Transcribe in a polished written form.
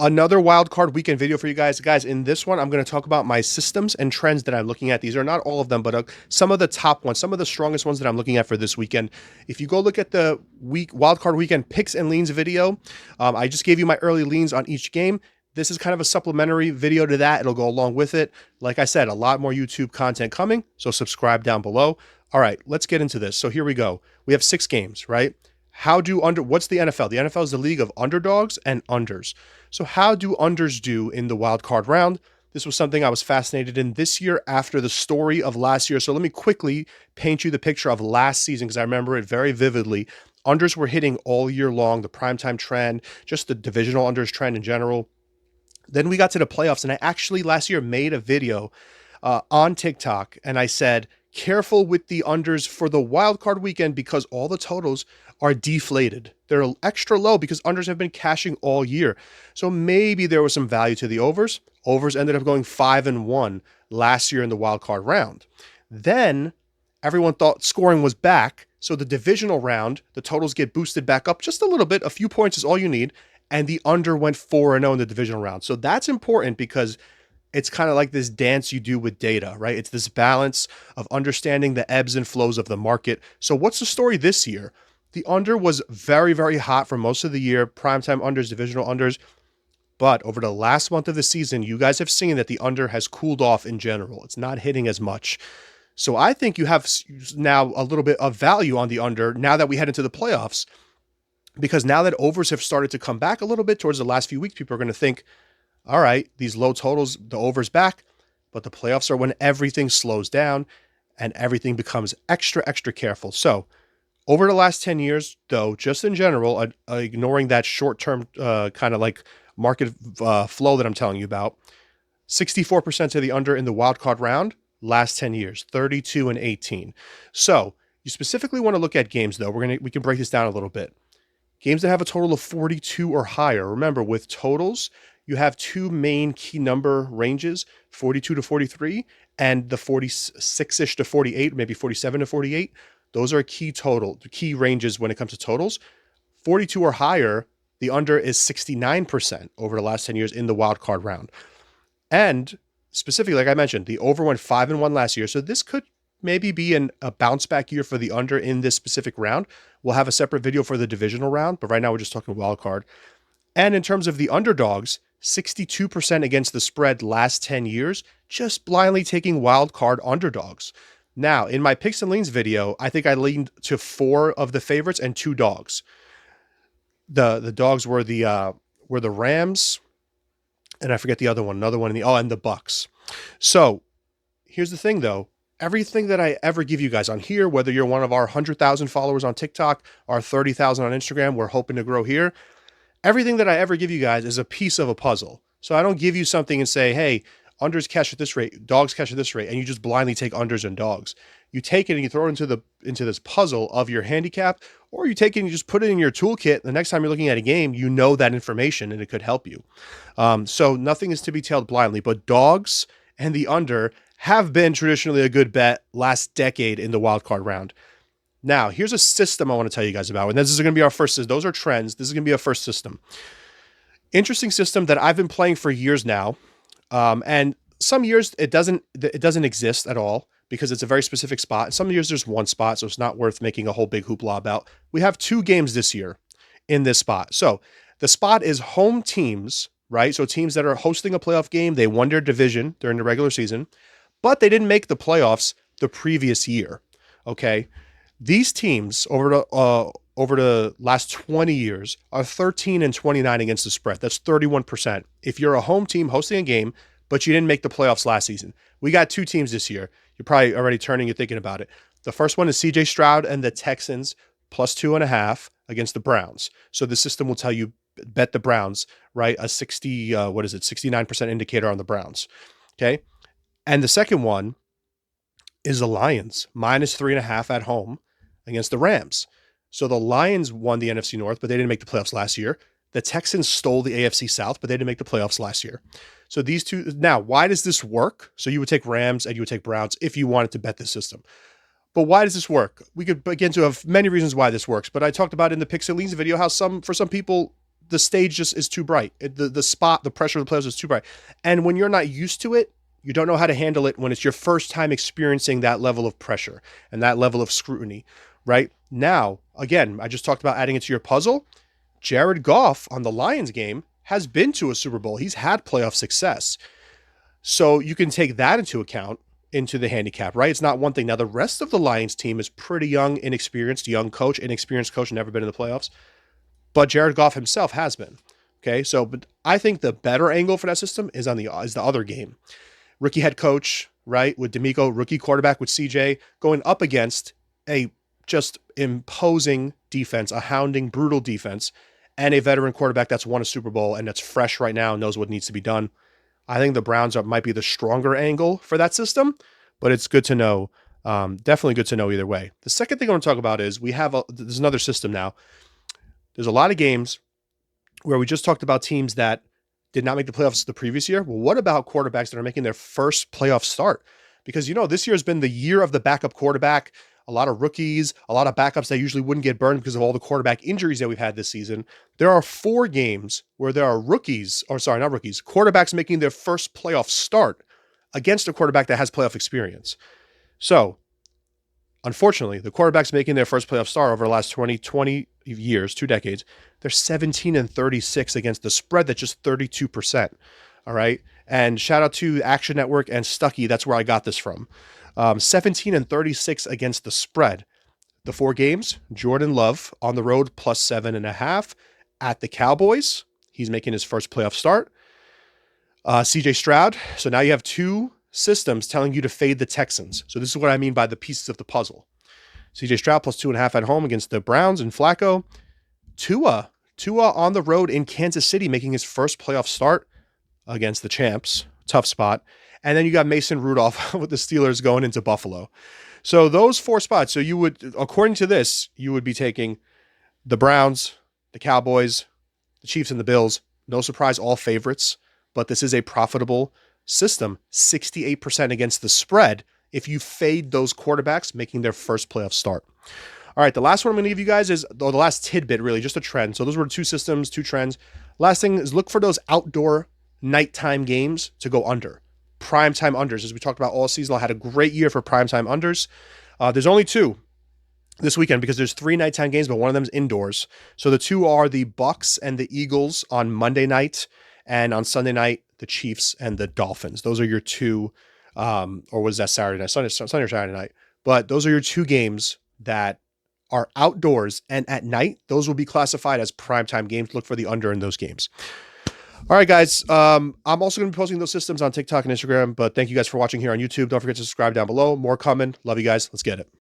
Another wild card weekend video for you guys. Guys, in this one, I'm going to talk about my systems and trends that I'm looking at. These are not all of them, but some of the top ones, some of the strongest ones that I'm looking at for this weekend. If you go look at the wild card weekend picks and leans video, I just gave you my early leans on each game. This is kind of a supplementary video to that. It'll go along with it. Like I said, a lot more YouTube content coming, so subscribe down below. All right, let's get into this. So here we go. We have 6 games, right? What's the NFL? The NFL is the league of underdogs and unders. So how do unders do in the wild card round? This was something I was fascinated in this year after the story of last year. So let me quickly paint you the picture of last season because I remember it very vividly. Unders were hitting all year long, the primetime trend, just the divisional unders trend in general. Then we got to the playoffs, and I actually last year made a video on TikTok, and I said, careful with the unders for the wild card weekend because all the totals are deflated. They're extra low because unders have been cashing all year. So maybe there was some value to the overs. Overs ended up going 5-1 last year in the wild card round. Then everyone thought scoring was back. So the divisional round, the totals get boosted back up just a little bit. A few points is all you need. And the under went 4-0 in the divisional round. So that's important because it's kind of like this dance you do with data, right? It's this balance of understanding the ebbs and flows of the market. So what's the story this year? The under was very, very hot for most of the year, primetime unders, divisional unders. But over the last month of the season, you guys have seen that the under has cooled off in general. It's not hitting as much. So I think you have now a little bit of value on the under now that we head into the playoffs, because now that overs have started to come back a little bit towards the last few weeks, people are going to think, all right, these low totals, the over's back, but the playoffs are when everything slows down and everything becomes extra, extra careful. So over the last 10 years, though, just in general, ignoring that short-term kind of like market flow that I'm telling you about, 64% to the under in the wild card round, last 10 years, 32 and 18. So you specifically want to look at games, though. We can break this down a little bit. Games that have a total of 42 or higher. Remember, with totals, you have 2 main key number ranges, 42 to 43 and the 46-ish to 48, maybe 47 to 48. Those are key ranges when it comes to totals. 42 or higher, the under is 69% over the last 10 years in the wild card round. And specifically, like I mentioned, the over went 5-1 last year. So this could maybe be a bounce back year for the under in this specific round. We'll have a separate video for the divisional round, but right now we're just talking wild card. And in terms of the underdogs, 62% against the spread last 10 years, just blindly taking wild card underdogs. Now, in my picks and leans video, I think I leaned to 4 of the favorites and 2 dogs. The dogs were the Rams, and I forget the other one, and the Bucks. So here's the thing, though. Everything that I ever give you guys on here, whether you're one of our 100,000 followers on TikTok, our 30,000 on Instagram, we're hoping to grow here. Everything that I ever give you guys is a piece of a puzzle. So I don't give you something and say, hey, unders cash at this rate, dogs cash at this rate, and you just blindly take unders and dogs. You take it and you throw it into this puzzle of your handicap, or you take it and you just put it in your toolkit. The next time you're looking at a game, you know that information and it could help you. So nothing is to be tailed blindly, but dogs and the under have been traditionally a good bet last decade in the wild card round. Now, here's a system I want to tell you guys about, and this is going to be our first. Those are trends. This is going to be our first system. Interesting system that I've been playing for years now, and some years it doesn't exist at all because it's a very specific spot. Some years there's one spot, so it's not worth making a whole big hoopla about. We have 2 games this year in this spot. So the spot is home teams, right? So teams that are hosting a playoff game, they won their division during the regular season, but they didn't make the playoffs the previous year. Okay. These teams over the last 20 years are 13 and 29 against the spread. That's 31%. If you're a home team hosting a game, but you didn't make the playoffs last season. We got 2 teams this year. You're probably already turning and thinking about it. The first one is CJ Stroud and the Texans plus 2.5 against the Browns. So the system will tell you bet the Browns, right? A 69% indicator on the Browns. Okay. And the second one is the Lions minus 3.5 at home against the Rams. So the Lions won the NFC North, but they didn't make the playoffs last year. The Texans stole the AFC South, but they didn't make the playoffs last year. So these two, now, why does this work? So you would take Rams and you would take Browns if you wanted to bet this system. But why does this work? We could begin to have many reasons why this works, but I talked about in the Pixel Leans video how for some people, the stage just is too bright. The spot, the pressure of the playoffs is too bright. And when you're not used to it, you don't know how to handle it when it's your first time experiencing that level of pressure and that level of scrutiny, right? Now, again, I just talked about adding it to your puzzle. Jared Goff on the Lions game has been to a Super Bowl. He's had playoff success. So you can take that into account into the handicap, right? It's not one thing. Now, the rest of the Lions team is pretty young, inexperienced coach, never been in the playoffs. But Jared Goff himself has been. Okay, so but I think the better angle for that system is the other game. Rookie head coach, right, with D'Amico, rookie quarterback with CJ, going up against a just imposing defense, a hounding, brutal defense, and a veteran quarterback that's won a Super Bowl and that's fresh right now and knows what needs to be done. I think the Browns might be the stronger angle for that system, but it's good to know. Definitely good to know either way. The second thing I want to talk about is there's another system now. There's a lot of games where we just talked about teams that did not make the playoffs the previous year. Well, what about quarterbacks that are making their first playoff start? Because, this year has been the year of the backup quarterback. A lot of rookies, a lot of backups that usually wouldn't get burned because of all the quarterback injuries that we've had this season. There are 4 games where there are quarterbacks making their first playoff start against a quarterback that has playoff experience. So, unfortunately, the quarterbacks making their first playoff start over the last 20 years, 2 decades, they're 17-36 against the spread that's just 32%. All right. And shout out to Action Network and Stuckey. That's where I got this from. 17-36 against the spread. The 4 games, Jordan Love on the road plus 7.5 at the Cowboys. He's making his first playoff start. CJ Stroud. So now you have 2 systems telling you to fade the Texans. So this is what I mean by the pieces of the puzzle. CJ Stroud plus 2.5 at home against the Browns and Flacco. Tua on the road in Kansas City making his first playoff start against the champs. Tough spot. And then you got Mason Rudolph with the Steelers going into Buffalo. So those 4 spots. So you would, according to this, you would be taking the Browns, the Cowboys, the Chiefs, and the Bills. No surprise, all favorites. But this is a profitable system. 68% against the spread if you fade those quarterbacks making their first playoff start. All right, the last one I'm going to give you guys is the last tidbit, really, just a trend. So those were 2 systems, 2 trends. Last thing is look for those outdoor nighttime games to go under. Primetime unders, as we talked about all season. I had a great year for primetime unders. There's only 2 this weekend because there's 3 nighttime games, but one of them is indoors. So the 2 are the Bucks and the Eagles on Monday night, and on Sunday night, the Chiefs and the Dolphins. Those are your 2, or was that Saturday night? Sunday or Saturday night. But those are your 2 games that are outdoors, and at night, those will be classified as primetime games. Look for the under in those games. All right, guys. I'm also going to be posting those systems on TikTok and Instagram, but thank you guys for watching here on YouTube. Don't forget to subscribe down below. More coming. Love you guys. Let's get it.